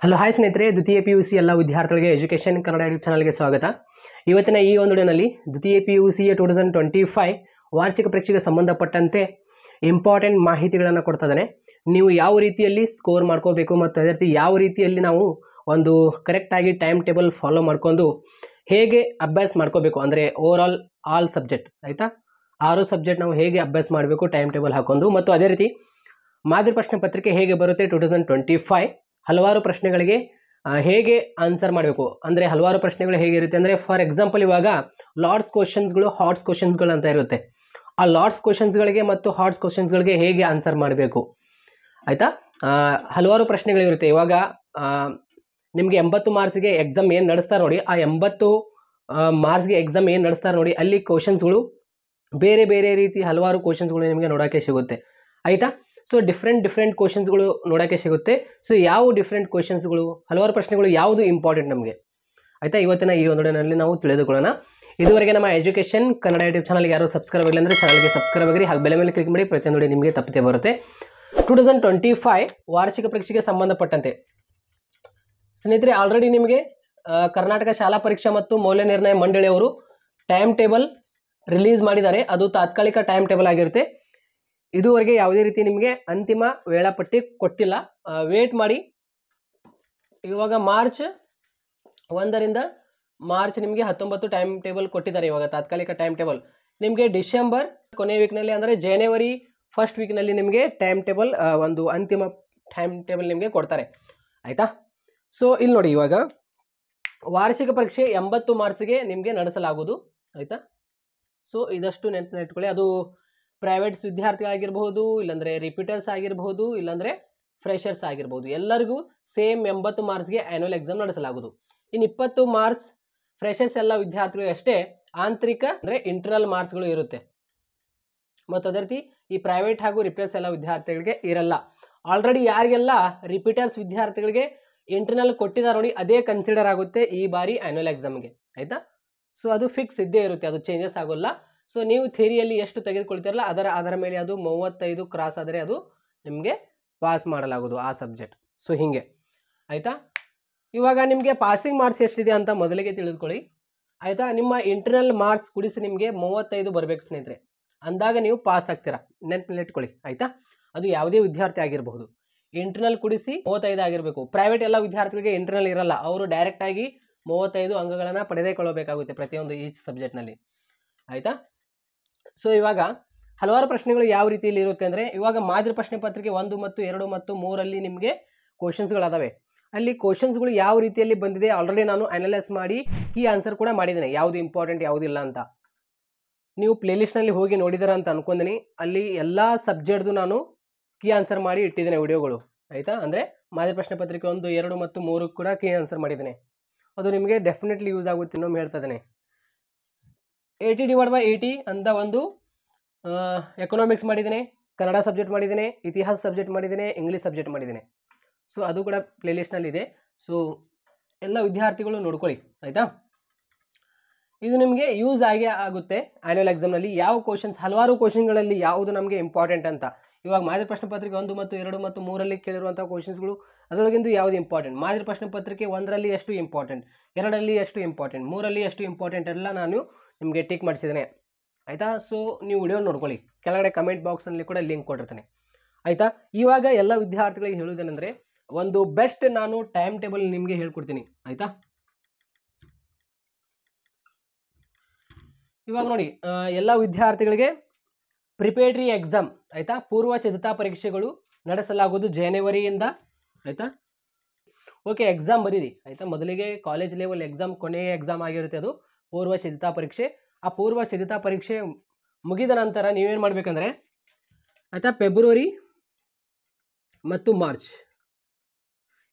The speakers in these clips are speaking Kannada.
ಹಲೋ ಹಾಯ್ ಸ್ನೇಹಿತರೆ, ದ್ವಿತೀಯ PUC ಎಲ್ಲ ವಿದ್ಯಾರ್ಥಿಗಳಿಗೆ ಎಜುಕೇಷನ್ ಕನ್ನಡ ಯೂಟ್ಯೂಬ್ ಚಾನಲ್ಗೆ ಸ್ವಾಗತ. ಇವತ್ತಿನ ಈ ಒಂದು ವಿಡಿಯೋನಲ್ಲಿ ದ್ವಿತೀಯ PUCಯ 2025 ವಾರ್ಷಿಕ ಪರೀಕ್ಷೆಗೆ ಸಂಬಂಧಪಟ್ಟಂತೆ ಇಂಪಾರ್ಟೆಂಟ್ ಮಾಹಿತಿಗಳನ್ನು ಕೊಡ್ತಾ ಇದ್ದಾನೆ. ನೀವು ಯಾವ ರೀತಿಯಲ್ಲಿ ಸ್ಕೋರ್ ಮಾಡ್ಕೋಬೇಕು ಮತ್ತು ಅದೇ ರೀತಿ ಯಾವ ರೀತಿಯಲ್ಲಿ ನಾವು ಒಂದು ಕರೆಕ್ಟಾಗಿ ಟೈಮ್ ಟೇಬಲ್ ಫಾಲೋ ಮಾಡ್ಕೊಂಡು ಹೇಗೆ ಅಭ್ಯಾಸ ಮಾಡ್ಕೋಬೇಕು, ಅಂದರೆ ಓವರಾಲ್ ಆಲ್ ಸಬ್ಜೆಕ್ಟ್ ಆಯಿತಾ, 6 ಸಬ್ಜೆಕ್ಟ್ ನಾವು ಹೇಗೆ ಅಭ್ಯಾಸ ಮಾಡಬೇಕು ಟೈಮ್ ಟೇಬಲ್ ಹಾಕೊಂಡು, ಮತ್ತು ಅದೇ ರೀತಿ ಮಾದರಿ ಪ್ರಶ್ನೆ ಪತ್ರಿಕೆ ಹೇಗೆ ಬರುತ್ತೆ 2025 ಹಲವಾರು ಪ್ರಶ್ನೆಗಳಿಗೆ ಹೇಗೆ ಆನ್ಸರ್ ಮಾಡಬೇಕು, ಅಂದರೆ ಹಲವಾರು ಪ್ರಶ್ನೆಗಳು ಹೇಗಿರುತ್ತೆ ಅಂದರೆ, ಫಾರ್ ಎಕ್ಸಾಂಪಲ್ ಇವಾಗ ಲಾಟ್ಸ್ ಕ್ವಶನ್ಸ್ಗಳು ಹಾಟ್ಸ್ ಕ್ವಶನ್ಸ್ಗಳು ಅಂತ ಇರುತ್ತೆ. ಆ ಲಾಟ್ಸ್ ಕ್ವಶನ್ಸ್ಗಳಿಗೆ ಮತ್ತು ಹಾಟ್ಸ್ ಕ್ವಶನ್ಸ್ಗಳಿಗೆ ಹೇಗೆ ಆನ್ಸರ್ ಮಾಡಬೇಕು ಆಯಿತಾ. ಹಲವಾರು ಪ್ರಶ್ನೆಗಳಿರುತ್ತೆ. ಇವಾಗ ನಿಮಗೆ 80 ಮಾರ್ಕ್ಸ್ಗೆ ಎಕ್ಸಾಮ್ ಏನು ನಡೆಸ್ತಾರೆ ನೋಡಿ, ಆ 80 ಮಾರ್ಕ್ಸ್ಗೆ ಎಕ್ಸಾಮ್ ಏನು ನಡೆಸ್ತಾರೆ ನೋಡಿ, ಅಲ್ಲಿ ಕ್ವಶನ್ಸ್ಗಳು ಬೇರೆ ಬೇರೆ ರೀತಿ ಹಲವಾರು ಕ್ವಶನ್ಸ್ಗಳು ನಿಮಗೆ ನೋಡೋಕ್ಕೆ ಸಿಗುತ್ತೆ ಆಯಿತಾ. ಸೊ ಡಿಫ್ರೆಂಟ್ ಕ್ವಶನ್ಸ್ಗಳು ನೋಡೋಕ್ಕೆ ಸಿಗುತ್ತೆ. ಸೊ ಯಾವ ಡಿಫ್ರೆಂಟ್ ಕ್ವಶನ್ಸ್ಗಳು, ಹಲವಾರು ಪ್ರಶ್ನೆಗಳು ಯಾವುದು ಇಂಪಾರ್ಟೆಂಟ್ ನಮಗೆ ಆಯಿತಾ, ಇವತ್ತಿನ ಈ ಒಂದು ವಿಡಿಯೋನಲ್ಲಿ ನಾವು ತಿಳಿದುಕೊಳ್ಳೋಣ. ಇದುವರೆಗೆ ನಮ್ಮ ಎಜುಕೇಷನ್ ಕನ್ನಡ ಯೂಟ್ಯೂಬ್ ಚಾನಲ್ಗೆ ಯಾರು ಸಬ್ಸ್ಕ್ರೈಬ್ ಆಗಿಲ್ಲ ಅಂದರೆ ಚಾನಲ್ಗೆ ಸಬ್ಸ್ಕ್ರೈಬ್ ಆಗಿರಿ, ಹಾಗೆ ಬೆಲೆ ಮೇಲೆ ಕ್ಲಿಕ್ ಮಾಡಿ, ಪ್ರತಿಯೊಂದು ವಿಡಿಯೋ ನಿಮಗೆ ತಪ್ಪದೆ ಬರುತ್ತೆ. 2025 ವಾರ್ಷಿಕ ಪರೀಕ್ಷೆಗೆ ಸಂಬಂಧಪಟ್ಟಂತೆ ಸ್ನೇಹಿತರೆ, ಆಲ್ರೆಡಿ ನಿಮಗೆ ಕರ್ನಾಟಕ ಶಾಲಾ ಪರೀಕ್ಷಾ ಮತ್ತು ಮೌಲ್ಯ ನಿರ್ಣಯ ಮಂಡಳಿಯವರು ಟೈಮ್ ಟೇಬಲ್ ರಿಲೀಸ್ ಮಾಡಿದ್ದಾರೆ. ಅದು ತಾತ್ಕಾಲಿಕ ಟೈಮ್ ಟೇಬಲ್ ಆಗಿರುತ್ತೆ. ಇದುವರೆಗೆ ಯಾವುದೇ ರೀತಿ ನಿಮಗೆ ಅಂತಿಮ ವೇಳಾಪಟ್ಟಿ ಕೊಟ್ಟಿಲ್ಲ, ವೇಟ್ ಮಾಡಿ. ಇವಾಗ ಮಾರ್ಚ್ 1ರಿಂದ ಮಾರ್ಚ್ ನಿಮಗೆ 19 ಟೈಮ್ ಟೇಬಲ್ ಕೊಟ್ಟಿದ್ದಾರೆ. ಇವಾಗ ತಾತ್ಕಾಲಿಕ ಟೈಮ್ ಟೇಬಲ್ ನಿಮಗೆ ಡಿಸೆಂಬರ್ ಕೊನೆ ವೀಕ್ನಲ್ಲಿ, ಅಂದರೆ ಜನವರಿ ಫಸ್ಟ್ ವೀಕ್ನಲ್ಲಿ ನಿಮಗೆ ಟೈಮ್ ಟೇಬಲ್ ಒಂದು ಅಂತಿಮ ಟೈಮ್ ಟೇಬಲ್ ನಿಮಗೆ ಕೊಡ್ತಾರೆ ಆಯಿತಾ. ಸೊ ಇಲ್ಲಿ ನೋಡಿ, ಇವಾಗ ವಾರ್ಷಿಕ ಪರೀಕ್ಷೆ 80 ಮಾರ್ಕ್ಸ್ಗೆ ನಿಮಗೆ ನಡೆಸಲಾಗುವುದು ಆಯಿತಾ. ಸೊ ಇದಷ್ಟು ನೆನಪಿಟ್ಕೊಳ್ಳಿ. ಅದು ಪ್ರೈವೇಟ್ಸ್ ವಿದ್ಯಾರ್ಥಿಗಳಾಗಿರ್ಬೋದು, ಇಲ್ಲಾಂದರೆ ರಿಪೀಟರ್ಸ್ ಆಗಿರ್ಬೋದು, ಇಲ್ಲಾಂದರೆ ಫ್ರೆಷರ್ಸ್ ಆಗಿರ್ಬೋದು, ಎಲ್ಲರಿಗೂ ಸೇಮ್ 80 ಮಾರ್ಕ್ಸ್ಗೆ ಆ್ಯನ್ಯುವಲ್ ಎಕ್ಸಾಮ್ ನಡೆಸಲಾಗುವುದು. ಇನ್ನು 20 ಮಾರ್ಕ್ಸ್ ಫ್ರೆಷರ್ಸ್ ಎಲ್ಲ ವಿದ್ಯಾರ್ಥಿಗಳು ಅಷ್ಟೇ ಆಂತರಿಕ ಅಂದರೆ ಇಂಟರ್ನಲ್ ಮಾರ್ಕ್ಸ್ಗಳು ಇರುತ್ತೆ. ಮತ್ತು ಅದೇ ರೀತಿ ಈ ಪ್ರೈವೇಟ್ ಹಾಗೂ ರಿಪೀಟರ್ಸ್ ಎಲ್ಲ ವಿದ್ಯಾರ್ಥಿಗಳಿಗೆ ಇರಲ್ಲ. ಆಲ್ರೆಡಿ ಯಾರಿಗೆಲ್ಲ ರಿಪೀಟರ್ಸ್ ವಿದ್ಯಾರ್ಥಿಗಳಿಗೆ ಇಂಟರ್ನಲ್ ಕೊಟ್ಟಿದ್ದಾರೆ ನೋಡಿ, ಅದೇ ಕನ್ಸಿಡರ್ ಆಗುತ್ತೆ ಈ ಬಾರಿ ಆ್ಯನ್ಯುವಲ್ ಎಕ್ಸಾಮ್ಗೆ ಆಯಿತಾ. ಸೊ ಅದು ಫಿಕ್ಸ್ ಇದ್ದೇ ಇರುತ್ತೆ, ಅದು ಚೇಂಜಸ್ ಆಗೋಲ್ಲ. ಸೊ ನೀವು ಥಿಯರಿಯಲ್ಲಿ ಎಷ್ಟು ತೆಗೆದುಕೊಳ್ತಿರಲ್ಲ ಅದರ ಮೇಲೆ ಅದು 35 ಕ್ರಾಸ್ ಆದರೆ ಅದು ನಿಮಗೆ ಪಾಸ್ ಮಾಡಲಾಗೋದು ಆ ಸಬ್ಜೆಕ್ಟ್. ಸೊ ಹೀಗೆ ಆಯಿತಾ. ಇವಾಗ ನಿಮಗೆ ಪಾಸಿಂಗ್ ಮಾರ್ಕ್ಸ್ ಎಷ್ಟಿದೆ ಅಂತ ಮೊದಲಿಗೆ ತಿಳಿದುಕೊಳ್ಳಿ ಆಯಿತಾ. ನಿಮ್ಮ ಇಂಟರ್ನಲ್ ಮಾರ್ಕ್ಸ್ ಕುಡಿಸಿ ನಿಮಗೆ 35 ಬರಬೇಕು ಸ್ನೇಹಿತರೆ, ಅಂದಾಗ ನೀವು ಪಾಸ್ ಆಗ್ತೀರಾ, ನೆನಪಿಟ್ಕೊಳ್ಳಿ ಆಯಿತಾ. ಅದು ಯಾವುದೇ ವಿದ್ಯಾರ್ಥಿ ಆಗಿರಬಹುದು, ಇಂಟರ್ನಲ್ ಕುಡಿಸಿ 35 ಆಗಿರಬೇಕು. ಪ್ರೈವೇಟ್ ಎಲ್ಲ ವಿದ್ಯಾರ್ಥಿಗಳಿಗೆ ಇಂಟರ್ನಲ್ ಇರಲ್ಲ, ಅವರು ಡೈರೆಕ್ಟಾಗಿ 35 ಅಂಕಗಳನ್ನು ಪಡೆದುಕೊಳ್ಳಬೇಕಾಗುತ್ತೆ ಪ್ರತಿಯೊಂದು ಈಚ್ ಸಬ್ಜೆಕ್ಟ್ನಲ್ಲಿ ಆಯಿತಾ. ಸೊ ಇವಾಗ ಹಲವಾರು ಪ್ರಶ್ನೆಗಳು ಯಾವ ರೀತಿಯಲ್ಲಿ ಇರುತ್ತೆ ಅಂದರೆ, ಇವಾಗ ಮಾದರಿ ಪ್ರಶ್ನೆ ಪತ್ರಿಕೆ 1 ಮತ್ತು 2 ಮತ್ತು 3ರಲ್ಲಿ ನಿಮಗೆ ಕ್ವಶನ್ಸ್ಗಳದಾವೆ. ಅಲ್ಲಿ ಕ್ವಶನ್ಸ್ಗಳು ಯಾವ ರೀತಿಯಲ್ಲಿ ಬಂದಿದೆ ಆಲ್ರೆಡಿ ನಾನು ಅನಲೈಸ್ ಮಾಡಿ ಕೀ ಆನ್ಸರ್ ಕೂಡ ಮಾಡಿದ್ದೇನೆ, ಯಾವುದು ಇಂಪಾರ್ಟೆಂಟ್ ಯಾವುದಿಲ್ಲ ಅಂತ. ನೀವು ಪ್ಲೇಲಿಸ್ಟ್ನಲ್ಲಿ ಹೋಗಿ ನೋಡಿದಾರ ಅಂತ ಅನ್ಕೊಂತೀನಿ. ಅಲ್ಲಿ ಎಲ್ಲ ಸಬ್ಜೆಕ್ಟ್ದು ನಾನು ಕೀ ಆನ್ಸರ್ ಮಾಡಿ ಇಟ್ಟಿದ್ದೇನೆ ವಿಡಿಯೋಗಳು ಆಯಿತಾ. ಅಂದರೆ ಮಾದರಿ ಪ್ರಶ್ನೆ ಪತ್ರಿಕೆ 1, 2 ಮತ್ತು 3 ಕೂಡ ಕೀ ಆನ್ಸರ್ ಮಾಡಿದ್ದೇನೆ. ಅದು ನಿಮಗೆ ಡೆಫಿನೆಟ್ಲಿ ಯೂಸ್ ಆಗುತ್ತೆ. ಇನ್ನೊಮ್ಮೆ ಹೇಳ್ತಾ ಇದ್ದೇನೆ, 80/80 ಅಂತ ಒಂದು ಎಕನಾಮಿಕ್ಸ್ ಮಾಡಿದ್ದೇನೆ, ಕನ್ನಡ ಸಬ್ಜೆಕ್ಟ್ ಮಾಡಿದ್ದೇನೆ, ಇತಿಹಾಸ ಸಬ್ಜೆಕ್ಟ್ ಮಾಡಿದ್ದೇನೆ, ಇಂಗ್ಲೀಷ್ ಸಬ್ಜೆಕ್ಟ್ ಮಾಡಿದ್ದೇನೆ. ಸೊ ಅದು ಕೂಡ ಪ್ಲೇಲಿಸ್ಟ್ನಲ್ಲಿದೆ. ಸೊ ಎಲ್ಲ ವಿದ್ಯಾರ್ಥಿಗಳು ನೋಡ್ಕೊಳ್ಳಿ ಆಯಿತಾ. ಇದು ನಿಮಗೆ ಯೂಸ್ ಆಗೇ ಆಗುತ್ತೆ ಆ್ಯನ್ಯುವಲ್ ಎಕ್ಸಾಮ್ನಲ್ಲಿ. ಯಾವ ಕ್ವಶನ್ಸ್, ಹಲವಾರು ಕ್ವಶನ್ಗಳಲ್ಲಿ ಯಾವುದು ನಮಗೆ ಇಂಪಾರ್ಟೆಂಟ್ ಅಂತ. ಇವಾಗ ಮಾದರಿ ಪ್ರಶ್ನೆ ಪತ್ರಿಕೆ 1 ಮತ್ತು 2 ಮತ್ತು 3ರಲ್ಲಿ ಕೇಳಿರುವಂಥ ಕ್ವಶನ್ಸ್ಗಳು ಅದರೊಳಗಿಂದು ಯಾವುದು ಇಂಪಾರ್ಟೆಂಟ್, ಮಾದರಿ ಪ್ರಶ್ನೆ ಪತ್ರಿಕೆ 1ರಲ್ಲಿ ಎಷ್ಟು ಇಂಪಾರ್ಟೆಂಟ್, 2ರಲ್ಲಿ ಎಷ್ಟು ಇಂಪಾರ್ಟೆಂಟ್, 3ರಲ್ಲಿ ಎಷ್ಟು ಇಂಪಾರ್ಟೆಂಟ್ ಎಲ್ಲ ನಾನು ನಿಮಗೆ ಟಿಕ್ ಮಾಡಿಸಿದ್ದೇನೆ ಆಯಿತಾ. ಸೊ ನೀವು ವಿಡಿಯೋ ನೋಡ್ಕೊಳ್ಳಿ, ಕೆಳಗಡೆ ಕಮೆಂಟ್ ಬಾಕ್ಸ್ನಲ್ಲಿ ಕೂಡ ಲಿಂಕ್ ಕೊಟ್ಟಿರ್ತೇನೆ ಆಯಿತಾ. ಇವಾಗ ಎಲ್ಲ ವಿದ್ಯಾರ್ಥಿಗಳಿಗೆ ಹೇಳುವುದೇನೆಂದರೆ, ಒಂದು ಬೆಸ್ಟ್ ನಾನು ಟೈಮ್ ಟೇಬಲ್ ನಿಮಗೆ ಹೇಳ್ಕೊಡ್ತೀನಿ ಆಯಿತಾ. ಇವಾಗ ನೋಡಿ, ಎಲ್ಲ ವಿದ್ಯಾರ್ಥಿಗಳಿಗೆ ಪ್ರಿಪೇರ್ಟರಿ ಎಕ್ಸಾಮ್ ಆಯಿತಾ, ಪೂರ್ವ ಸಿದ್ಧತಾ ಪರೀಕ್ಷೆಗಳು ನಡೆಸಲಾಗುವುದು ಜನವರಿಯಿಂದ ಆಯಿತಾ. ಓಕೆ, ಎಕ್ಸಾಮ್ ಬರೀರಿ ಆಯಿತಾ. ಮೊದಲಿಗೆ ಕಾಲೇಜ್ ಲೆವೆಲ್ ಎಕ್ಸಾಮ್ ಕೊನೆಯ ಎಕ್ಸಾಮ್ ಆಗಿರುತ್ತೆ, ಅದು ಪೂರ್ವ ಸಿದ್ಧತಾ ಪರೀಕ್ಷೆ. ಆ ಪೂರ್ವ ಸಿದ್ಧತಾ ಪರೀಕ್ಷೆ ಮುಗಿದ ನಂತರ ನೀವೇನು ಮಾಡಬೇಕಂದ್ರೆ ಆಯಿತಾ, ಫೆಬ್ರವರಿ ಮತ್ತು ಮಾರ್ಚ್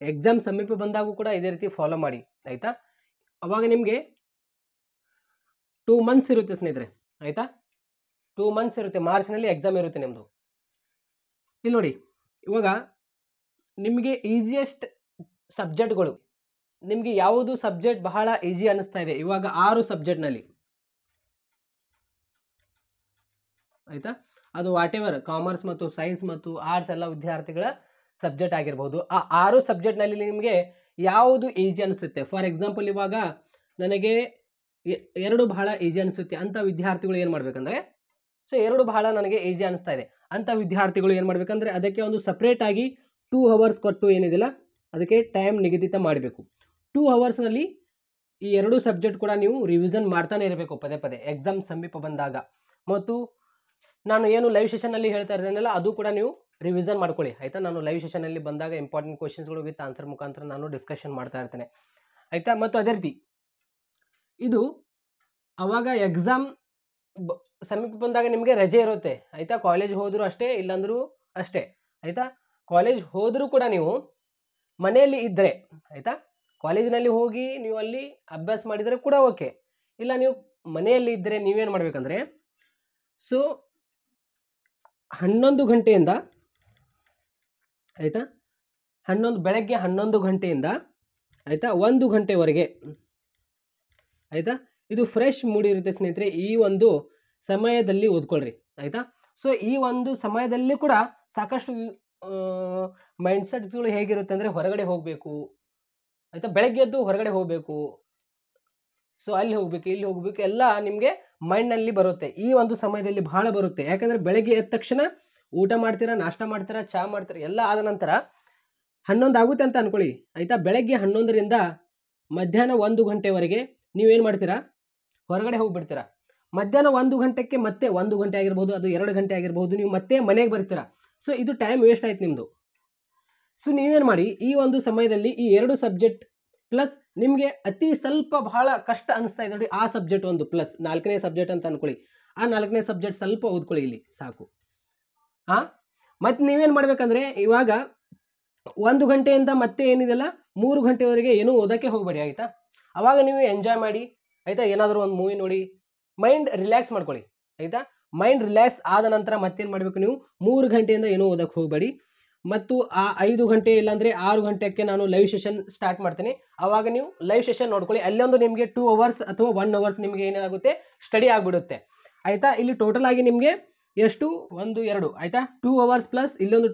ಎಕ್ಸಾಮ್ ಸಮೀಪ ಬಂದಾಗೂ ಕೂಡ ಇದೇ ರೀತಿ ಫಾಲೋ ಮಾಡಿ ಆಯಿತಾ. ಅವಾಗ ನಿಮಗೆ 2 ಮಂತ್ಸ್ ಇರುತ್ತೆ ಸ್ನೇಹಿತರೆ ಆಯಿತಾ. 2 ಮಂತ್ಸ್ ಇರುತ್ತೆ, ಮಾರ್ಚ್ನಲ್ಲಿ ಎಕ್ಸಾಮ್ ಇರುತ್ತೆ ನಿಮ್ಮದು. ಇಲ್ಲಿ ನೋಡಿ, ಇವಾಗ ನಿಮಗೆ ಈಸಿಯೆಸ್ಟ್ ಸಬ್ಜೆಕ್ಟ್ಗಳು, ನಿಮಗೆ ಯಾವುದು ಸಬ್ಜೆಕ್ಟ್ ಬಹಳ ಈಸಿ ಅನ್ನಿಸ್ತಾ ಇದೆ ಇವಾಗ 6 ಸಬ್ಜೆಕ್ಟ್ನಲ್ಲಿ ಆಯಿತಾ. ಅದು ವಾಟ್ ಎವರ್ ಕಾಮರ್ಸ್ ಮತ್ತು ಸೈನ್ಸ್ ಮತ್ತು ಆರ್ಟ್ಸ್ ಎಲ್ಲ ವಿದ್ಯಾರ್ಥಿಗಳ ಸಬ್ಜೆಕ್ಟ್ ಆಗಿರ್ಬೋದು. ಆ 6 ಸಬ್ಜೆಕ್ಟ್ನಲ್ಲಿ ನಿಮಗೆ ಯಾವುದು ಈಜಿ ಅನಿಸುತ್ತೆ, ಫಾರ್ ಎಕ್ಸಾಂಪಲ್ ಇವಾಗ ನನಗೆ 2 ಬಹಳ ಈಜಿ ಅನಿಸುತ್ತೆ ಅಂತ ವಿದ್ಯಾರ್ಥಿಗಳು ಏನು ಮಾಡಬೇಕಂದ್ರೆ, ಸೊ 2 ಬಹಳ ನನಗೆ ಈಜಿ ಅನಿಸ್ತಾ ಇದೆ ಅಂತ ವಿದ್ಯಾರ್ಥಿಗಳು ಏನು ಮಾಡಬೇಕಂದ್ರೆ ಅದಕ್ಕೆ ಒಂದು ಸಪ್ರೇಟ್ ಆಗಿ 2 ಅವರ್ಸ್ ಕೊಟ್ಟು ಏನಿದಿಲ್ಲ ಅದಕ್ಕೆ ಟೈಮ್ ನಿಗದಿತ ಮಾಡಬೇಕು. 2 ಅವರ್ಸ್ನಲ್ಲಿ ಈ 2 ಸಬ್ಜೆಕ್ಟ್ ಕೂಡ ನೀವು ರಿವಿಷನ್ ಮಾಡ್ತಾನೆ ಇರಬೇಕು ಪದೇ ಪದೇ ಎಕ್ಸಾಮ್ ಸಮೀಪ ಬಂದಾಗ. ಮತ್ತು ನಾನು ಏನು ಲೈವ್ ಸೆಷನ್ನಲ್ಲಿ ಹೇಳ್ತಾ ಇದ್ದೇನಲ್ಲ ಅದು ಕೂಡ ನೀವು ರಿವಿಷನ್ ಮಾಡ್ಕೊಳ್ಳಿ ಆಯಿತಾ. ನಾನು ಲೈವ್ ಸೆಷನ್ನಲ್ಲಿ ಬಂದಾಗ ಇಂಪಾರ್ಟೆಂಟ್ ಕ್ವಶನ್ಸ್ಗಳು ವಿತ್ ಆನ್ಸರ್ ಮುಖಾಂತರ ನಾನು ಡಿಸ್ಕಷನ್ ಮಾಡ್ತಾ ಇರ್ತೇನೆ ಆಯಿತಾ. ಮತ್ತು ಅದೇ ರೀತಿ ಇದು ಅವಾಗ ಎಕ್ಸಾಮ್ ಸಮೀಪ ಬಂದಾಗ ನಿಮಗೆ ರಜೆ ಇರುತ್ತೆ ಆಯಿತಾ. ಕಾಲೇಜ್ ಹೋದರೂ ಅಷ್ಟೇ, ಇಲ್ಲಾಂದ್ರೂ ಅಷ್ಟೇ ಆಯಿತಾ. ಕಾಲೇಜ್ ಹೋದರೂ ಕೂಡ ನೀವು ಮನೆಯಲ್ಲಿ ಇದ್ದರೆ ಆಯಿತಾ, ಕಾಲೇಜಿನಲ್ಲಿ ಹೋಗಿ ನೀವು ಅಲ್ಲಿ ಅಭ್ಯಾಸ ಮಾಡಿದರೆ ಕೂಡ ಓಕೆ, ಇಲ್ಲ ನೀವು ಮನೆಯಲ್ಲಿ ಇದ್ದರೆ ನೀವೇನು ಮಾಡಬೇಕಂದ್ರೆ, ಸೊ 11 ಗಂಟೆಯಿಂದ ಆಯಿತಾ, ಬೆಳಗ್ಗೆ 11 ಗಂಟೆಯಿಂದ ಆಯಿತಾ 1 ಗಂಟೆವರೆಗೆ ಆಯಿತಾ, ಇದು ಫ್ರೆಶ್ ಮೂಡ್ ಇರುತ್ತೆ ಸ್ನೇಹಿತರೆ. ಈ ಒಂದು ಸಮಯದಲ್ಲಿ ಓದ್ಕೊಳ್ರಿ ಆಯಿತಾ. ಸೊ ಈ ಒಂದು ಸಮಯದಲ್ಲಿ ಕೂಡ ಸಾಕಷ್ಟು ಮೈಂಡ್ಸೆಟ್ಸ್ಗಳು ಹೇಗಿರುತ್ತೆ ಅಂದರೆ, ಹೊರಗಡೆ ಹೋಗಬೇಕು ಆಯಿತಾ, ಬೆಳಗ್ಗೆ ಎದ್ದು ಹೊರಗಡೆ ಹೋಗಬೇಕು, ಸೊ ಅಲ್ಲಿ ಹೋಗಬೇಕು ಇಲ್ಲಿ ಹೋಗಬೇಕು ಎಲ್ಲ ನಿಮಗೆ ಮೈಂಡ್ನಲ್ಲಿ ಬರುತ್ತೆ. ಈ ಒಂದು ಸಮಯದಲ್ಲಿ ಬಹಳ ಬರುತ್ತೆ, ಯಾಕಂದರೆ ಬೆಳಗ್ಗೆ ಎದ್ದ ತಕ್ಷಣ ಊಟ ಮಾಡ್ತೀರಾ, ನಾಷ್ಟ ಮಾಡ್ತೀರಾ, ಚಹಾ ಮಾಡ್ತೀರಾ, ಎಲ್ಲ ಆದ ನಂತರ 11 ಆಗುತ್ತೆ ಅಂತ ಅಂದ್ಕೊಳ್ಳಿ ಆಯಿತಾ. ಬೆಳಗ್ಗೆ 11ರಿಂದ ಮಧ್ಯಾಹ್ನ 1 ಗಂಟೆವರೆಗೆ ನೀವೇನು ಮಾಡ್ತೀರಾ, ಹೊರಗಡೆ ಹೋಗಿಬಿಡ್ತೀರಾ. ಮಧ್ಯಾಹ್ನ 1 ಗಂಟೆಗೆ ಮತ್ತೆ 1 ಗಂಟೆ ಆಗಿರ್ಬೋದು, ಅದು 2 ಗಂಟೆ ಆಗಿರ್ಬೋದು, ನೀವು ಮತ್ತೆ ಮನೆಗೆ ಬರ್ತೀರಾ. ಸೊ ಇದು ಟೈಮ್ ವೇಸ್ಟ್ ಆಯ್ತು ನಿಮ್ಮದು. ಸೊ ನೀವೇನು ಮಾಡಿ, ಈ ಒಂದು ಸಮಯದಲ್ಲಿ ಈ 2 ಸಬ್ಜೆಕ್ಟ್ ಪ್ಲಸ್ ನಿಮಗೆ ಅತಿ ಸ್ವಲ್ಪ ಬಹಳ ಕಷ್ಟ ಅನಿಸ್ತಾ ಇದೆ ನೋಡಿ ಆ ಸಬ್ಜೆಕ್ಟ್ ಒಂದು ಪ್ಲಸ್ 4ನೇ ಸಬ್ಜೆಕ್ಟ್ ಅಂತ ಅಂದ್ಕೊಳ್ಳಿ, ಆ 4ನೇ ಸಬ್ಜೆಕ್ಟ್ ಸ್ವಲ್ಪ ಓದ್ಕೊಳ್ಳಿ ಇಲ್ಲಿ ಸಾಕು. ಮತ್ತು ನೀವೇನು ಮಾಡಬೇಕಂದ್ರೆ, ಇವಾಗ 1 ಗಂಟೆಯಿಂದ ಮತ್ತೆ ಏನಿದೆಲ್ಲ 3 ಗಂಟೆವರೆಗೆ ಏನೂ ಓದೋಕ್ಕೆ ಹೋಗಬೇಡಿ ಆಯಿತಾ. ಅವಾಗ ನೀವು ಎಂಜಾಯ್ ಮಾಡಿ ಆಯಿತಾ, ಏನಾದರೂ ಒಂದು ಮೂವಿ ನೋಡಿ ಮೈಂಡ್ ರಿಲ್ಯಾಕ್ಸ್ ಮಾಡ್ಕೊಳ್ಳಿ ಆಯಿತಾ. ಮೈಂಡ್ ರಿಲ್ಯಾಕ್ಸ್ ಆದ ನಂತರ ಮತ್ತೇನು ಮಾಡಬೇಕು, ನೀವು 3 ಗಂಟೆಯಿಂದ ಏನೂ ಓದೋಕ್ಕೆ ಹೋಗಬೇಡಿ. ಮತ್ತು ಆ 5 ಗಂಟೆ ಇಲ್ಲಾಂದರೆ 6 ಗಂಟೆಗೆ ನಾನು ಲೈವ್ ಸೆಷನ್ ಸ್ಟಾರ್ಟ್ ಮಾಡ್ತೀನಿ, ಆವಾಗ ನೀವು ಲೈವ್ ಸೆಷನ್ ನೋಡ್ಕೊಳ್ಳಿ. ಅಲ್ಲೊಂದು ನಿಮಗೆ 2 ಅವರ್ಸ್ ಅಥವಾ 1 ಅವರ್ಸ್ ನಿಮಗೆ ಏನಾಗುತ್ತೆ ಸ್ಟಡಿ ಆಗಿಬಿಡುತ್ತೆ ಆಯಿತಾ. ಇಲ್ಲಿ ಟೋಟಲ್ ಆಗಿ ನಿಮಗೆ ಎಷ್ಟು 1 2 ಆಯಿತಾ, 2 ಅವರ್ಸ್ ಪ್ಲಸ್ ಇಲ್ಲೊಂದು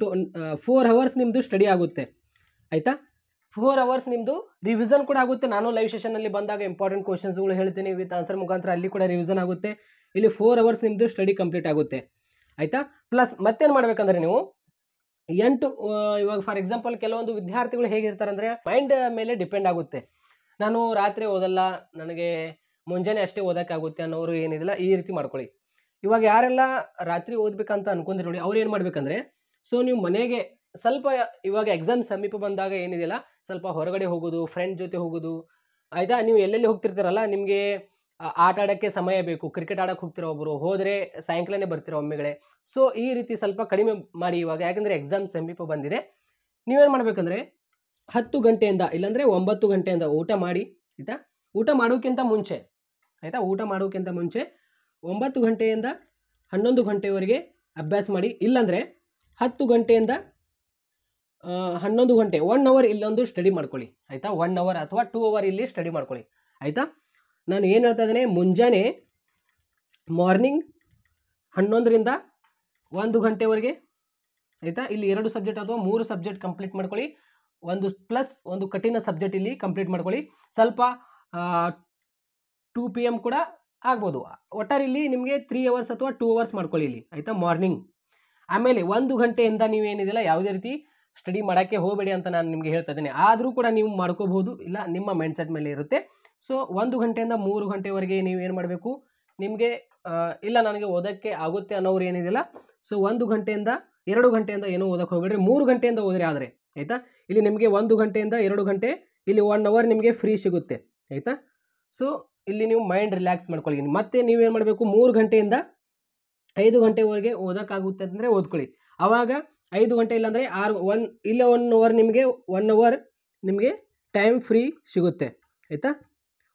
4 ಅವರ್ಸ್ ನಿಮ್ಮದು ಸ್ಟಡಿ ಆಗುತ್ತೆ ಆಯಿತಾ. 4 ಅವರ್ಸ್ ನಿಮ್ಮದು ರಿವಿಷನ್ ಕೂಡ ಆಗುತ್ತೆ. ನಾನು ಲೈವ್ ಸೆಷನ್ನಲ್ಲಿ ಬಂದಾಗ ಇಂಪಾರ್ಟೆಂಟ್ ಕ್ವಶನ್ಸ್ಗಳು ಹೇಳ್ತೀನಿ ವಿತ್ ಆನ್ಸರ್ ಮುಖಾಂತರ, ಅಲ್ಲಿ ಕೂಡ ರಿವಿಷನ್ ಆಗುತ್ತೆ. ಇಲ್ಲಿ 4 ಅವರ್ಸ್ ನಿಮ್ಮದು ಸ್ಟಡಿ ಕಂಪ್ಲೀಟ್ ಆಗುತ್ತೆ ಆಯಿತಾ. ಪ್ಲಸ್ ಮತ್ತೇನು ಮಾಡಬೇಕಂದ್ರೆ ನೀವು 8 ಇವಾಗ ಫಾರ್ ಎಕ್ಸಾಂಪಲ್ ಕೆಲವೊಂದು ವಿದ್ಯಾರ್ಥಿಗಳು ಹೇಗಿರ್ತಾರೆ ಅಂದರೆ, ಮೈಂಡ್ ಮೇಲೆ ಡಿಪೆಂಡ್ ಆಗುತ್ತೆ. ನಾನು ರಾತ್ರಿ ಓದಲ್ಲ, ನನಗೆ ಮುಂಜಾನೆ ಅಷ್ಟೇ ಓದೋಕ್ಕಾಗುತ್ತೆ ಅನ್ನೋರು ಏನಿದಿಲ್ಲ ಈ ರೀತಿ ಮಾಡ್ಕೊಳ್ಳಿ. ಇವಾಗ ಯಾರೆಲ್ಲ ರಾತ್ರಿ ಓದಬೇಕಂತ ಅನ್ಕೊಂಡ್ರಿ ನೋಡಿ, ಅವ್ರು ಏನು ಮಾಡಬೇಕಂದ್ರೆ, ಸೊ ನೀವು ಮನೆಗೆ ಸ್ವಲ್ಪ ಇವಾಗ ಎಕ್ಸಾಮ್ ಸಮೀಪ ಬಂದಾಗ ಏನಿದೆಯಲ್ಲ ಸ್ವಲ್ಪ ಹೊರಗಡೆ ಹೋಗೋದು, ಫ್ರೆಂಡ್ ಜೊತೆ ಹೋಗೋದು ಆಯಿತಾ. ನೀವು ಎಲ್ಲೆಲ್ಲಿ ಹೋಗ್ತಿರ್ತಾರಲ್ಲ, ನಿಮಗೆ ಆಟ ಆಡೋಕ್ಕೆ ಸಮಯ ಬೇಕು, ಕ್ರಿಕೆಟ್ ಆಡೋಕ್ಕೆ ಹೋಗ್ತಿರೋ ಒಬ್ಬರು, ಹೋದರೆ ಸಾಯಂಕಾಲನೇ ಬರ್ತಿರೋ ಒಮ್ಮೆಗಳೇ. ಸೊ ಈ ರೀತಿ ಸ್ವಲ್ಪ ಕಡಿಮೆ ಮಾಡಿ ಇವಾಗ, ಯಾಕಂದರೆ ಎಕ್ಸಾಮ್ ಸಮೀಪ ಬಂದಿದೆ. ನೀವೇನು ಮಾಡಬೇಕಂದ್ರೆ 10 ಗಂಟೆಯಿಂದ ಇಲ್ಲಾಂದರೆ 9 ಗಂಟೆಯಿಂದ ಊಟ ಮಾಡಿ ಆಯಿತಾ. ಊಟ ಮಾಡೋಕ್ಕಿಂತ ಮುಂಚೆ ಆಯಿತಾ, ಊಟ ಮಾಡೋಕ್ಕಿಂತ ಮುಂಚೆ 9 ಗಂಟೆಯಿಂದ 11 ಗಂಟೆವರೆಗೆ ಅಭ್ಯಾಸ ಮಾಡಿ, ಇಲ್ಲಾಂದರೆ 10 ಗಂಟೆಯಿಂದ 11 ಗಂಟೆ 1 ಅವರ್ ಇಲ್ಲೊಂದು ಸ್ಟಡಿ ಮಾಡ್ಕೊಳ್ಳಿ ಆಯಿತಾ. 1 ಅವರ್ ಅಥವಾ 2 ಅವರ್ ಇಲ್ಲಿ ಸ್ಟಡಿ ಮಾಡ್ಕೊಳ್ಳಿ ಆಯಿತಾ. ನಾನು ಏನು ಹೇಳ್ತಾ ಇದ್ದೇನೆ, ಮುಂಜಾನೆ ಮಾರ್ನಿಂಗ್ 11ರಿಂದ 1 ಗಂಟೆವರೆಗೆ ಆಯಿತಾ, ಇಲ್ಲಿ 2 ಸಬ್ಜೆಕ್ಟ್ ಅಥವಾ 3 ಸಬ್ಜೆಕ್ಟ್ ಕಂಪ್ಲೀಟ್ ಮಾಡ್ಕೊಳ್ಳಿ. ಒಂದು ಪ್ಲಸ್ ಒಂದು ಕಠಿಣ ಸಬ್ಜೆಕ್ಟ್ ಇಲ್ಲಿ ಕಂಪ್ಲೀಟ್ ಮಾಡ್ಕೊಳ್ಳಿ. ಸ್ವಲ್ಪ 2 PM ಕೂಡ ಆಗ್ಬೋದು. ಒಟ್ಟಾರೆ ಇಲ್ಲಿ ನಿಮಗೆ 3 ಅವರ್ಸ್ ಅಥವಾ 2 ಅವರ್ಸ್ ಮಾಡ್ಕೊಳ್ಳಿ ಇಲ್ಲಿ ಆಯಿತಾ ಮಾರ್ನಿಂಗ್. ಆಮೇಲೆ 1 ಗಂಟೆಯಿಂದ ನೀವೇನಿದೆಯಲ್ಲ ಯಾವುದೇ ರೀತಿ ಸ್ಟಡಿ ಮಾಡೋಕ್ಕೆ ಹೋಗಬೇಡಿ ಅಂತ ನಾನು ನಿಮಗೆ ಹೇಳ್ತಾ ಇದ್ದೇನೆ. ಆದರೂ ಕೂಡ ನೀವು ಮಾಡ್ಕೋಬಹುದು, ಇಲ್ಲ ನಿಮ್ಮ ಮೈಂಡ್ಸೆಟ್ ಮೇಲೆ ಇರುತ್ತೆ. ಸೊ 1 ಗಂಟೆಯಿಂದ 3 ಗಂಟೆವರೆಗೆ ನೀವು ಏನು ಮಾಡಬೇಕು, ನಿಮಗೆ ಇಲ್ಲ ನನಗೆ ಓದೋಕ್ಕೆ ಆಗುತ್ತೆ ಅನ್ನೋರು ಏನಿದೆಯಲ್ಲ, ಸೊ 1 ಗಂಟೆಯಿಂದ 2 ಗಂಟೆಯಿಂದ ಏನೋ ಓದೋಕ್ಕೆ ಹೋಗಬೇಡ್ರಿ, 3 ಗಂಟೆಯಿಂದ ಓದ್ರಿ ಆದರೆ ಆಯಿತಾ. ಇಲ್ಲಿ ನಿಮಗೆ 1 ಗಂಟೆಯಿಂದ 2 ಗಂಟೆ ಇಲ್ಲಿ 1 ಅವರ್ ನಿಮಗೆ ಫ್ರೀ ಸಿಗುತ್ತೆ ಆಯಿತಾ. ಸೊ ಇಲ್ಲಿ ನೀವು ಮೈಂಡ್ ರಿಲ್ಯಾಕ್ಸ್ ಮಾಡ್ಕೊಳ್ಳಿ. ಮತ್ತೆ ನೀವೇನು ಮಾಡಬೇಕು, 3 ಗಂಟೆಯಿಂದ 5 ಗಂಟೆವರೆಗೆ ಓದೋಕ್ಕಾಗುತ್ತೆ ಅಂದರೆ ಓದ್ಕೊಳ್ಳಿ. ಆವಾಗ 5 ಗಂಟೆ ಇಲ್ಲಾಂದರೆ 1 ಇಲ್ಲ 1 ಅವರ್ ನಿಮಗೆ 1 ಅವರ್ ನಿಮಗೆ ಟೈಮ್ ಫ್ರೀ ಸಿಗುತ್ತೆ ಆಯಿತಾ.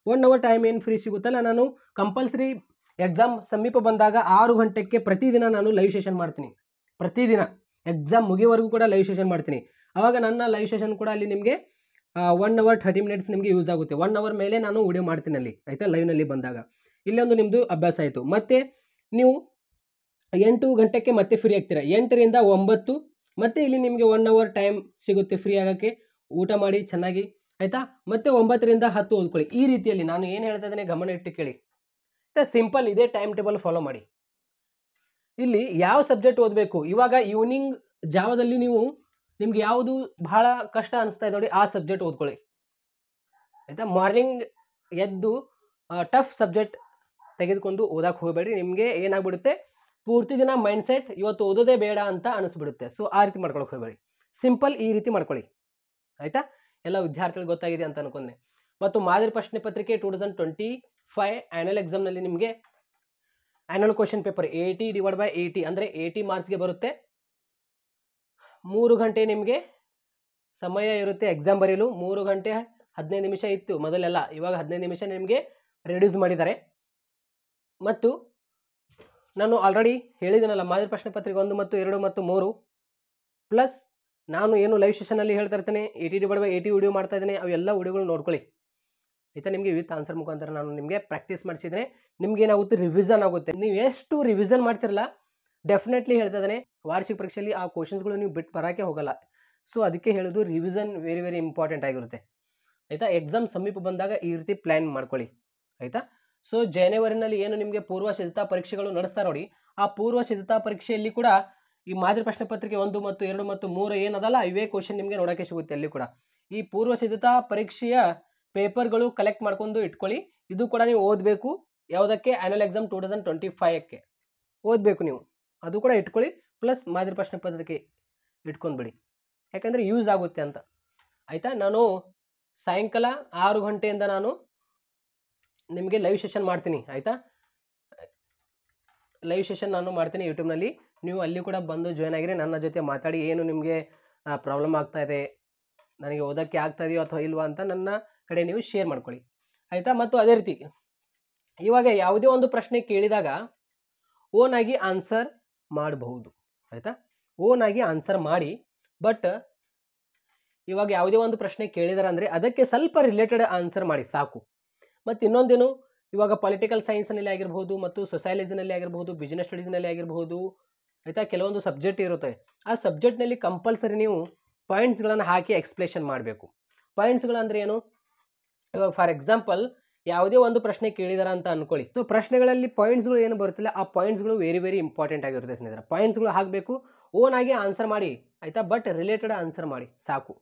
1 ಅವರ್ ಟೈಮ್ ಏನು ಫ್ರೀ ಸಿಗುತ್ತಲ್ಲ, ನಾನು ಕಂಪಲ್ಸರಿ ಎಕ್ಸಾಮ್ ಸಮೀಪ ಬಂದಾಗ 6 ಗಂಟೆಗೆ ಪ್ರತಿದಿನ ನಾನು ಲೈವ್ ಸೆಷನ್ ಮಾಡ್ತೀನಿ. ಪ್ರತಿದಿನ ಎಕ್ಸಾಮ್ ಮುಗಿಯೋವರೆಗೂ ಕೂಡ ಲೈವ್ ಸೆಷನ್ ಮಾಡ್ತೀನಿ. ಆವಾಗ ನನ್ನ ಲೈವ್ ಸೆಷನ್ ಕೂಡ ಅಲ್ಲಿ ನಿಮಗೆ 1 ಅವರ್ 30 ಮಿನಿಟ್ಸ್ ನಿಮಗೆ ಯೂಸ್ ಆಗುತ್ತೆ. 1 ಅವರ್ ಮೇಲೆ ನಾನು ವಿಡಿಯೋ ಮಾಡ್ತೀನಿ ಅಲ್ಲಿ ಆಯಿತಾ, ಲೈವ್ನಲ್ಲಿ ಬಂದಾಗ. ಇಲ್ಲೊಂದು ನಿಮ್ಮದು ಅಭ್ಯಾಸ ಆಯಿತು. ಮತ್ತು ನೀವು 8 ಗಂಟೆಗೆ ಮತ್ತೆ ಫ್ರೀ ಆಗ್ತೀರಾ. 8ರಿಂದ 9 ಮತ್ತೆ ಇಲ್ಲಿ ನಿಮಗೆ 1 ಅವರ್ ಟೈಮ್ ಸಿಗುತ್ತೆ ಫ್ರೀ ಆಗೋಕ್ಕೆ, ಊಟ ಮಾಡಿ ಚೆನ್ನಾಗಿ ಆಯಿತಾ. ಮತ್ತೆ 9 ರಿಂದ 10 ಓದ್ಕೊಳ್ಳಿ. ಈ ರೀತಿಯಲ್ಲಿ ನಾನು ಏನು ಹೇಳ್ತಾ ಇದ್ದೇನೆ ಗಮನ ಇಟ್ಟು ಕೇಳಿ. ಸಿಂಪಲ್ ಇದೇ ಟೈಮ್ ಟೇಬಲ್ ಫಾಲೋ ಮಾಡಿ. ಇಲ್ಲಿ ಯಾವ ಸಬ್ಜೆಕ್ಟ್ ಓದಬೇಕು, ಇವಾಗ ಈವ್ನಿಂಗ್ ಜಾವದಲ್ಲಿ ನಿಮ್ಗೆ ಯಾವುದು ಬಹಳ ಕಷ್ಟ ಅನಿಸ್ತಾ ಇದೆ ನೋಡಿ ಆ ಸಬ್ಜೆಕ್ಟ್ ಓದ್ಕೊಳ್ಳಿ ಆಯಿತಾ. ಮಾರ್ನಿಂಗ್ ಎದ್ದು ಟಫ್ ಸಬ್ಜೆಕ್ಟ್ ತೆಗೆದುಕೊಂಡು ಓದಕ್ಕೆ ಹೋಗಬೇಡಿ. ನಿಮಗೆ ಏನಾಗ್ಬಿಡುತ್ತೆ, ಪೂರ್ತಿ ದಿನ ಮೈಂಡ್ಸೆಟ್ ಇವತ್ತು ಓದೋದೇ ಬೇಡ ಅಂತ ಅನಿಸ್ಬಿಡುತ್ತೆ. ಸೊ ಆ ರೀತಿ ಮಾಡ್ಕೊಳಕ್ಕೆ ಹೋಗಬೇಡಿ, ಸಿಂಪಲ್ ಈ ರೀತಿ ಮಾಡ್ಕೊಳ್ಳಿ ಆಯಿತಾ. ಎಲ್ಲ ವಿದ್ಯಾರ್ಥಿಗಳು ಗೊತ್ತಾಗಿದೆ ಅಂತ ಅನ್ಕೊಂಡೆ. ಮತ್ತು ಮಾದರಿ ಪ್ರಶ್ನೆ ಪತ್ರಿಕೆ 2025 ಆ್ಯನ್ಯಲ್ ಎಕ್ಸಾಮ್ನಲ್ಲಿ ನಿಮಗೆ ಆ್ಯನ್ಯಲ್ ಕ್ವಶನ್ ಪೇಪರ್ 80/80 ಅಂದರೆ 80 ಮಾರ್ಕ್ಸ್ಗೆ ಬರುತ್ತೆ. 3 ಗಂಟೆ ನಿಮಗೆ ಸಮಯ ಇರುತ್ತೆ ಎಕ್ಸಾಮ್ ಬರೆಯಲು. 3 ಗಂಟೆ 15 ನಿಮಿಷ ಇತ್ತು ಮೊದಲೆಲ್ಲ, ಇವಾಗ 15 ನಿಮಿಷ ನಿಮಗೆ ರೆಡ್ಯೂಸ್ ಮಾಡಿದ್ದಾರೆ. ಮತ್ತು ನಾನು ಆಲ್ರೆಡಿ ಹೇಳಿದ್ದೀನಲ್ಲ, ಮಾದರಿ ಪ್ರಶ್ನೆ ಪತ್ರಿಕೆ 1 ಮತ್ತು 2 ಮತ್ತು 3 ಪ್ಲಸ್ ನಾನು ಏನು ಲೈವ್ ಸೆಷನಲ್ಲಿ ಹೇಳ್ತಾ ಇರ್ತೇನೆ, 80/80 ವಿಡಿಯೋ ಮಾಡ್ತಾ ಇದ್ದೇನೆ, ಅವೆಲ್ಲ ವಿಡಿಯೋಗಳು ನೋಡ್ಕೊಳ್ಳಿ ಆಯಿತಾ. ನಿಮಗೆ ವಿತ್ ಆನ್ಸರ್ ಮುಖಾಂತರ ನಾನು ನಿಮಗೆ ಪ್ರಾಕ್ಟೀಸ್ ಮಾಡಿಸಿದ್ರೆ ನಿಮ್ಗೆ ಏನಾಗುತ್ತೆ, ರಿವಿಷನ್ ಆಗುತ್ತೆ. ನೀವು ಎಷ್ಟು ರಿವಿಷನ್ ಮಾಡ್ತಿರಲ್ಲ, ಡೆಫಿನೆಟ್ಲಿ ಹೇಳ್ತಾ ಇದ್ದೇನೆ ವಾರ್ಷಿಕ ಪರೀಕ್ಷೆಯಲ್ಲಿ ಆ ಕ್ವಶನ್ಸ್ಗಳು ನೀವು ಬಿಟ್ಟು ಬರೋಕ್ಕೆ ಹೋಗಲ್ಲ. ಸೊ ಅದಕ್ಕೆ ಹೇಳೋದು ರಿವಿಷನ್ ವೆರಿ ವೆರಿ ಇಂಪಾರ್ಟೆಂಟ್ ಆಗಿರುತ್ತೆ ಆಯಿತಾ. ಎಕ್ಸಾಮ್ ಸಮೀಪ ಬಂದಾಗ ಈ ರೀತಿ ಪ್ಲ್ಯಾನ್ ಮಾಡ್ಕೊಳ್ಳಿ ಆಯಿತಾ. ಸೊ ಜನವರಿನಲ್ಲಿ ಏನು ನಿಮಗೆ ಪೂರ್ವ ಸಿದ್ಧತಾ ಪರೀಕ್ಷೆಗಳು ನಡೆಸ್ತಾ ನೋಡಿ, ಆ ಪೂರ್ವ ಸಿದ್ಧತಾ ಪರೀಕ್ಷೆಯಲ್ಲಿ ಕೂಡ ಈ ಮಾದರಿ ಪ್ರಶ್ನೆ ಪತ್ರಿಕೆ 1 ಮತ್ತು 2 ಮತ್ತು 3 ಏನದಲ್ಲ ಇವೇ ಕ್ವಶನ್ ನಿಮಗೆ ನೋಡೋಕ್ಕೆ ಸಿಗುತ್ತೆ. ಅಲ್ಲಿ ಕೂಡ ಈ ಪೂರ್ವ ಸಿದ್ಧತಾ ಪರೀಕ್ಷೆಯ ಪೇಪರ್ಗಳು ಕಲೆಕ್ಟ್ ಮಾಡ್ಕೊಂಡು ಇಟ್ಕೊಳ್ಳಿ. ಇದು ಕೂಡ ನೀವು ಓದಬೇಕು. ಯಾವುದಕ್ಕೆ, ಆ್ಯನ್ಯಲ್ ಎಕ್ಸಾಮ್ 2025ಕ್ಕೆ ಓದಬೇಕು ನೀವು, ಅದು ಕೂಡ ಇಟ್ಕೊಳ್ಳಿ. ಪ್ಲಸ್ ಮಾದರಿ ಪ್ರಶ್ನೆ ಪತ್ರಿಕೆ ಇಟ್ಕೊಂಡ್ಬಿಡಿ, ಯಾಕಂದರೆ ಯೂಸ್ ಆಗುತ್ತೆ ಅಂತ ಆಯಿತಾ. ನಾನು ಸಾಯಂಕಾಲ 6 ಗಂಟೆಯಿಂದ ನಾನು ನಿಮಗೆ ಲೈವ್ ಸೆಷನ್ ಮಾಡ್ತೀನಿ ಆಯಿತಾ. ಲೈವ್ ಸೆಷನ್ ನಾನು ಮಾಡ್ತೀನಿ ಯೂಟ್ಯೂಬ್ನಲ್ಲಿ, ನೀವು ಅಲ್ಲಿ ಕೂಡ ಬಂದು ಜಾಯ್ನ್ ಆಗಿರಿ. ನನ್ನ ಜೊತೆ ಮಾತಾಡಿ ಏನು ನಿಮಗೆ ಪ್ರಾಬ್ಲಮ್ ಆಗ್ತಾ ಇದೆ, ನನಗೆ ಓದೋಕ್ಕೆ ಆಗ್ತಾ ಇದೆಯೋ ಅಥವಾ ಇಲ್ವಾ ಅಂತ ನನ್ನ ಕಡೆ ನೀವು ಶೇರ್ ಮಾಡ್ಕೊಳ್ಳಿ ಆಯಿತಾ. ಮತ್ತು ಅದೇ ರೀತಿ ಇವಾಗ ಯಾವುದೇ ಒಂದು ಪ್ರಶ್ನೆ ಕೇಳಿದಾಗ ಓನ್ ಆಗಿ ಆನ್ಸರ್ ಮಾಡಬಹುದು ಆಯಿತಾ. ಓನ್ ಆಗಿ ಆನ್ಸರ್ ಮಾಡಿ. ಬಟ್ ಇವಾಗ ಯಾವುದೇ ಒಂದು ಪ್ರಶ್ನೆ ಕೇಳಿದಾರೆ ಅಂದರೆ ಅದಕ್ಕೆ ಸ್ವಲ್ಪ ರಿಲೇಟೆಡ್ ಆನ್ಸರ್ ಮಾಡಿ ಸಾಕು. ಮತ್ತು ಇನ್ನೊಂದೇನು, ಇವಾಗ ಪೊಲಿಟಿಕಲ್ ಸೈನ್ಸ್ನಲ್ಲಿ ಆಗಿರ್ಬೋದು ಮತ್ತು ಸೊಸೈಲಜಿನಲ್ಲಿ ಆಗಿರ್ಬೋದು, ಬಿಸ್ನೆಸ್ ಸ್ಟಡೀಸ್ನಲ್ಲಿ ಆಗಿರ್ಬೋದು ಆಯಿತಾ, ಕೆಲವೊಂದು ಸಬ್ಜೆಕ್ಟ್ ಇರುತ್ತೆ. ಆ ಸಬ್ಜೆಕ್ಟ್ನಲ್ಲಿ ಕಂಪಲ್ಸರಿ ನೀವು ಪಾಯಿಂಟ್ಸ್ಗಳನ್ನು ಹಾಕಿ ಎಕ್ಸ್ಪ್ಲೇಷನ್ ಮಾಡಬೇಕು. ಪಾಯಿಂಟ್ಸ್ಗಳು ಅಂದರೆ ಏನು, ಇವಾಗ ಫಾರ್ ಎಕ್ಸಾಂಪಲ್ ಯಾವುದೇ ಒಂದು ಪ್ರಶ್ನೆ ಕೇಳಿದಾರ ಅಂತ ಅನ್ಕೊಳ್ಳಿ. ಸೊ ಪ್ರಶ್ನೆಗಳಲ್ಲಿ ಪಾಯಿಂಟ್ಸ್ಗಳು ಏನು ಬರುತ್ತಿಲ್ಲ, ಆ ಪಾಯಿಂಟ್ಸ್ಗಳು ವೆರಿ ವೆರಿ ಇಂಪಾರ್ಟೆಂಟ್ ಆಗಿರುತ್ತೆ ಸ್ನೇಹಿತರೆ. ಪಾಯಿಂಟ್ಸ್ಗಳು ಹಾಕಬೇಕು, ಓನ್ ಆಗಿ ಆನ್ಸರ್ ಮಾಡಿ ಆಯಿತಾ. ಬಟ್ ರಿಲೇಟೆಡ್ ಆನ್ಸರ್ ಮಾಡಿ ಸಾಕು,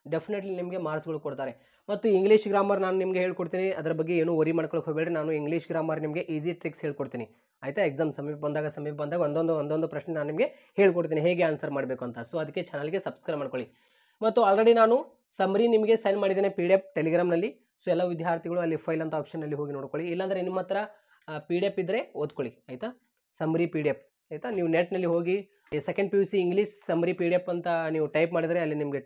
ಡೆಫಿನೆಟ್ಲಿ ನಿಮಗೆ ಮಾರ್ಕ್ಸ್ಗಳು ಕೊಡ್ತಾರೆ. ಮತ್ತು ಇಂಗ್ಲೀಷ್ ಗ್ರಾಮರ್ ನಾನು ನಿಮಗೆ ಹೇಳ್ಕೊಡ್ತೀನಿ, ಅದರ ಬಗ್ಗೆ ಏನೂ ವರಿ ಮಾಡ್ಕೊಳಕ್ಕೆ ಹೋಗಬೇಡಿ. ನಾನು ಇಂಗ್ಲೀಷ್ ಗ್ರಾಮರ್ ನಿಮಗೆ ಈಸಿ ಟ್ರಿಕ್ಸ್ ಹೇಳ್ಕೊಡ್ತೀನಿ ಆಯಿತಾ. ಎಕ್ಸಾಮ್ ಸಮೀಪ ಬಂದಾಗ ಒಂದೊಂದು ಪ್ರಶ್ನೆ ನಾನು ನಿಮಗೆ ಹೇಳ್ಕೊಡ್ತೀನಿ ಹೇಗೆ ಆನ್ಸರ್ ಮಾಡಬೇಕು ಅಂತ. ಸೊ ಅದಕ್ಕೆ ಚಾನಲ್ಗೆ ಸಬ್ಸ್ಕ್ರೈಬ್ ಮಾಡ್ಕೊಳ್ಳಿ. ಮತ್ತು ಆಲ್ರೆಡಿ ನಾನು ಸಮ್ರಿ ನಿಮಗೆ ಸೆಂಡ್ ಮಾಡಿದ್ದೇನೆ PDF ಟೆಲಿಗ್ರಾಮ್ನಲ್ಲಿ. ಸೊ ಎಲ್ಲ ವಿದ್ಯಾರ್ಥಿಗಳು ಅಲ್ಲಿ ಫೈಲ್ ಅಂತ ಆಪ್ಷನಲ್ಲಿ ಹೋಗಿ ನೋಡ್ಕೊಳ್ಳಿ. ಇಲ್ಲಾಂದರೆ ನಿಮ್ಮ ಹತ್ರ PDF ಇದ್ದರೆ ಓದ್ಕೊಳ್ಳಿ ಆಯಿತಾ. ಸಮ್ರಿ PDF ಆಯಿತಾ. ನೀವು ನೆಟ್ನಲ್ಲಿ ಹೋಗಿ ಸೆಕೆಂಡ್ PUC ಇಂಗ್ಲೀಷ್ ಸಮ್ರಿ PDF ಅಂತ ನೀವು ಟೈಪ್ ಮಾಡಿದರೆ ಅಲ್ಲಿ ನಿಮಗೆ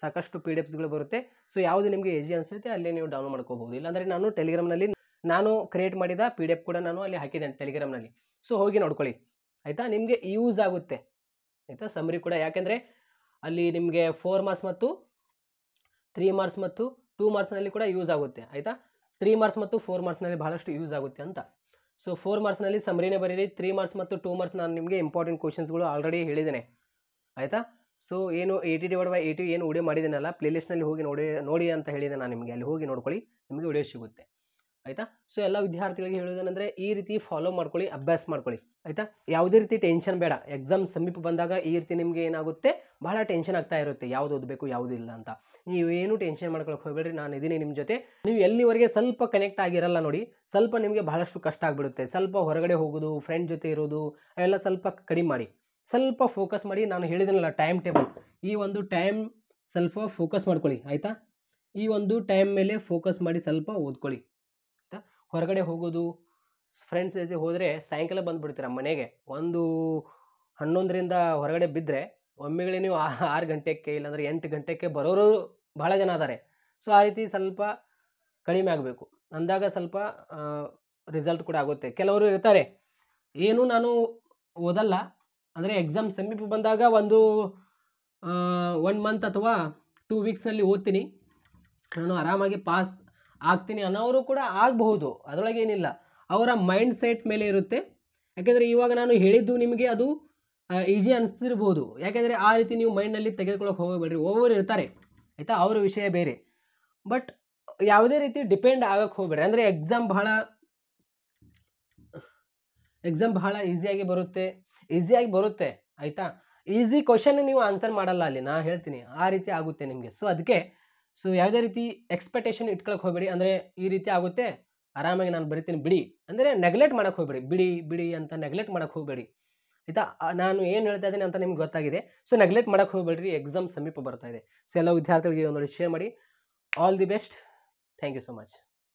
ಸಾಕಷ್ಟು PDFಸ್ಗಳು ಬರುತ್ತೆ. ಸೊ ಯಾವುದು ನಿಮಗೆ ಈಸಿ ಅನಿಸುತ್ತೆ ಅಲ್ಲಿ ನೀವು ಡೌನ್ಲೋಡ್ ಮಾಡ್ಕೋಬಹುದು. ಇಲ್ಲಾಂದರೆ ನಾನು ಟೆಲಿಗ್ರಾಮ್ನಲ್ಲಿ ನಾನು ಕ್ರಿಯೇಟ್ ಮಾಡಿದ PDF ಕೂಡ ನಾನು ಅಲ್ಲಿ ಹಾಕಿದ್ದೇನೆ ಟೆಲಿಗ್ರಾಮ್ನಲ್ಲಿ. ಸೊ ಹೋಗಿ ನೋಡ್ಕೊಳ್ಳಿ ಆಯಿತಾ. ನಿಮಗೆ ಯೂಸ್ ಆಗುತ್ತೆ ಆಯಿತಾ ಸಮ್ರಿ ಕೂಡ. ಯಾಕೆಂದರೆ ಅಲ್ಲಿ ನಿಮಗೆ 4 ಮಾರ್ಕ್ಸ್ ಮತ್ತು 3 ಮಾರ್ಕ್ಸ್ ಮತ್ತು 2 ಮಾರ್ಕ್ಸ್ನಲ್ಲಿ ಕೂಡ ಯೂಸ್ ಆಗುತ್ತೆ ಆಯಿತಾ. 3 ಮಾರ್ಕ್ಸ್ ಮತ್ತು 4 ಮಾರ್ಕ್ಸ್ನಲ್ಲಿ ಬಹಳಷ್ಟು ಯೂಸ್ ಆಗುತ್ತೆ ಅಂತ. ಸೊ 4 ಮಾರ್ಕ್ಸ್ನಲ್ಲಿ ಸಮ್ರಿನೇ ಬರೀರಿ. 3 ಮಾರ್ಕ್ಸ್ ಮತ್ತು 2 ಮಾರ್ಕ್ಸ್ ನಾನು ನಿಮಗೆ ಇಂಪಾರ್ಟೆಂಟ್ ಕ್ವಶನ್ಸ್ಗಳು ಆಲ್ರೆಡಿ ಹೇಳಿದ್ದೇನೆ ಆಯಿತಾ. ಸೊ ಏನು 80/80 ಏನು ವಿಡಿಯೋ ಮಾಡಿದ್ದೀನಲ್ಲ, ಪ್ಲೇಲಿಸ್ಟ್ನಲ್ಲಿ ಹೋಗಿ ನೋಡಿ ಅಂತ ಹೇಳಿದೆ ನಾನು ನಿಮಗೆ. ಅಲ್ಲಿ ಹೋಗಿ ನೋಡ್ಕೊಳ್ಳಿ, ನಿಮಗೆ ವಿಡಿಯೋ ಸಿಗುತ್ತೆ ಆಯಿತಾ. ಸೊ ಎಲ್ಲ ವಿದ್ಯಾರ್ಥಿಗಳಿಗೆ ಹೇಳೋದೇನೆಂದರೆ ಈ ರೀತಿ ಫಾಲೋ ಮಾಡ್ಕೊಳ್ಳಿ, ಅಭ್ಯಾಸ ಮಾಡ್ಕೊಳ್ಳಿ ಆಯಿತಾ. ಯಾವುದೇ ರೀತಿ ಟೆನ್ಷನ್ ಬೇಡ. ಎಕ್ಸಾಮ್ ಸಮೀಪ ಬಂದಾಗ ಈ ರೀತಿ ನಿಮಗೆ ಏನಾಗುತ್ತೆ, ಬಹಳ ಟೆನ್ಷನ್ ಆಗ್ತಾ ಇರುತ್ತೆ, ಯಾವುದು ಓದಬೇಕು ಯಾವುದು ಇಲ್ಲ ಅಂತ. ನೀವು ಏನು ಟೆನ್ಷನ್ ಮಾಡ್ಕೊಳಕ್ಕೆ ಹೋಗಬೇಡ್ರಿ, ನಾನು ಇದ್ದೀನಿ ನಿಮ್ಮ ಜೊತೆ. ನೀವು ಎಲ್ಲಿವರೆಗೆ ಸ್ವಲ್ಪ ಕನೆಕ್ಟ್ ಆಗಿರಲ್ಲ ನೋಡಿ, ಸ್ವಲ್ಪ ನಿಮಗೆ ಬಹಳಷ್ಟು ಕಷ್ಟ ಆಗಿಬಿಡುತ್ತೆ. ಸ್ವಲ್ಪ ಹೊರಗಡೆ ಹೋಗೋದು, ಫ್ರೆಂಡ್ ಜೊತೆ ಇರೋದು ಅವೆಲ್ಲ ಸ್ವಲ್ಪ ಕಡಿಮೆ ಮಾಡಿ, ಸ್ವಲ್ಪ ಫೋಕಸ್ ಮಾಡಿ. ನಾನು ಹೇಳಿದ್ದೀನಲ್ಲ ಟೈಮ್ ಟೇಬಲ್, ಈ ಒಂದು ಟೈಮ್ ಸ್ವಲ್ಪ ಫೋಕಸ್ ಮಾಡ್ಕೊಳ್ಳಿ ಆಯಿತಾ. ಈ ಒಂದು ಟೈಮ್ ಮೇಲೆ ಫೋಕಸ್ ಮಾಡಿ ಸ್ವಲ್ಪ ಓದ್ಕೊಳ್ಳಿ ಆಯಿತಾ. ಹೊರಗಡೆ ಹೋಗೋದು ಫ್ರೆಂಡ್ಸ್ ಜೊತೆ ಹೋದರೆ ಸಾಯಂಕಾಲ ಬಂದುಬಿಡ್ತೀರ ಮನೆಗೆ. 11ರಿಂದ ಹೊರಗಡೆ ಬಿದ್ದರೆ ಒಮ್ಮೆಗಳೇ ನೀವು 6 ಗಂಟೆಗೆ ಇಲ್ಲಾಂದರೆ 8 ಗಂಟೆಗೆ ಬರೋರು ಭಾಳ ಜನ ಇದ್ದಾರೆ. ಸೊ ಆ ರೀತಿ ಸ್ವಲ್ಪ ಕಡಿಮೆ ಆಗಬೇಕು ಅಂದಾಗ ಸ್ವಲ್ಪ ರಿಸಲ್ಟ್ ಕೂಡ ಆಗುತ್ತೆ. ಕೆಲವರು ಇರ್ತಾರೆ ಏನು ನಾನು ಓದಲ್ಲ ಅಂದರೆ ಎಕ್ಸಾಮ್ ಸಮೀಪ ಬಂದಾಗ ಒಂದು 1 ಮಂತ್ ಅಥವಾ 2 ವೀಕ್ಸ್ನಲ್ಲಿ ಓದ್ತೀನಿ, ನಾನು ಆರಾಮಾಗಿ ಪಾಸ್ ಆಗ್ತೀನಿ ಅನ್ನೋರು ಕೂಡ ಆಗಬಹುದು, ಅದರೊಳಗೆ ಏನಿಲ್ಲ. ಅವರ ಮೈಂಡ್ ಸೆಟ್ ಮೇಲೆ ಇರುತ್ತೆ. ಯಾಕೆಂದರೆ ಇವಾಗ ನಾನು ಹೇಳಿದ್ದು ನಿಮಗೆ ಅದು ಈಸಿ ಅನಿಸ್ತಿರ್ಬೋದು, ಯಾಕೆಂದರೆ ಆ ರೀತಿ ನೀವು ಮೈಂಡ್ನಲ್ಲಿ ತೆಗೆದುಕೊಳ್ಳೋಕೆ ಹೋಗಬೇಡ್ರಿ. ಒಬ್ಬರು ಇರ್ತಾರೆ ಆಯಿತಾ, ಅವರ ವಿಷಯ ಬೇರೆ. ಬಟ್ ಯಾವುದೇ ರೀತಿ ಡಿಪೆಂಡ್ ಆಗಕ್ಕೆ ಹೋಗಬೇಡ್ರಿ. ಅಂದರೆ ಎಕ್ಸಾಮ್ ಬಹಳ ಈಸಿಯಾಗಿ ಬರುತ್ತೆ ಆಯಿತಾ. ಈಸಿ ಕ್ವಶನ್ ನೀವು ಆನ್ಸರ್ ಮಾಡಲ್ಲ ಅಲ್ಲಿ, ನಾ ಹೇಳ್ತೀನಿ ಆ ರೀತಿ ಆಗುತ್ತೆ ನಿಮಗೆ. ಸೊ ಅದಕ್ಕೆ ಯಾವುದೇ ರೀತಿ ಎಕ್ಸ್ಪೆಕ್ಟೇಷನ್ ಇಟ್ಕೊಳಕ್ಕೆ ಹೋಗಬೇಡಿ. ಅಂದರೆ ಈ ರೀತಿ ಆಗುತ್ತೆ, ಆರಾಮಾಗಿ ನಾನು ಬರಿತೀನಿ ಬಿಡಿ ಅಂದರೆ ನೆಗ್ಲೆಕ್ಟ್ ಮಾಡೋಕ್ಕೆ ಹೋಗಬೇಡಿ. ಬಿಡಿ ಅಂತ ನೆಗ್ಲೆಕ್ಟ್ ಮಾಡೋಕ್ಕೆ ಹೋಗಬೇಡಿ ಆಯಿತಾ. ನಾನು ಏನು ಹೇಳ್ತಾ ಇದ್ದೀನಿ ಅಂತ ನಿಮ್ಗೆ ಗೊತ್ತಾಗಿದೆ. ಸೊ ನೆಗ್ಲೆಕ್ಟ್ ಮಾಡೋಕ್ಕೆ ಹೋಗಬೇಡ್ರಿ, ಎಕ್ಸಾಮ್ ಸಮೀಪ ಬರ್ತಾ ಇದೆ. ಸೊ ಎಲ್ಲ ವಿದ್ಯಾರ್ಥಿಗಳಿಗೆ ಒಂದೊಳ್ಳೆ ಶೇರ್ ಮಾಡಿ. All the best. Thank you so much.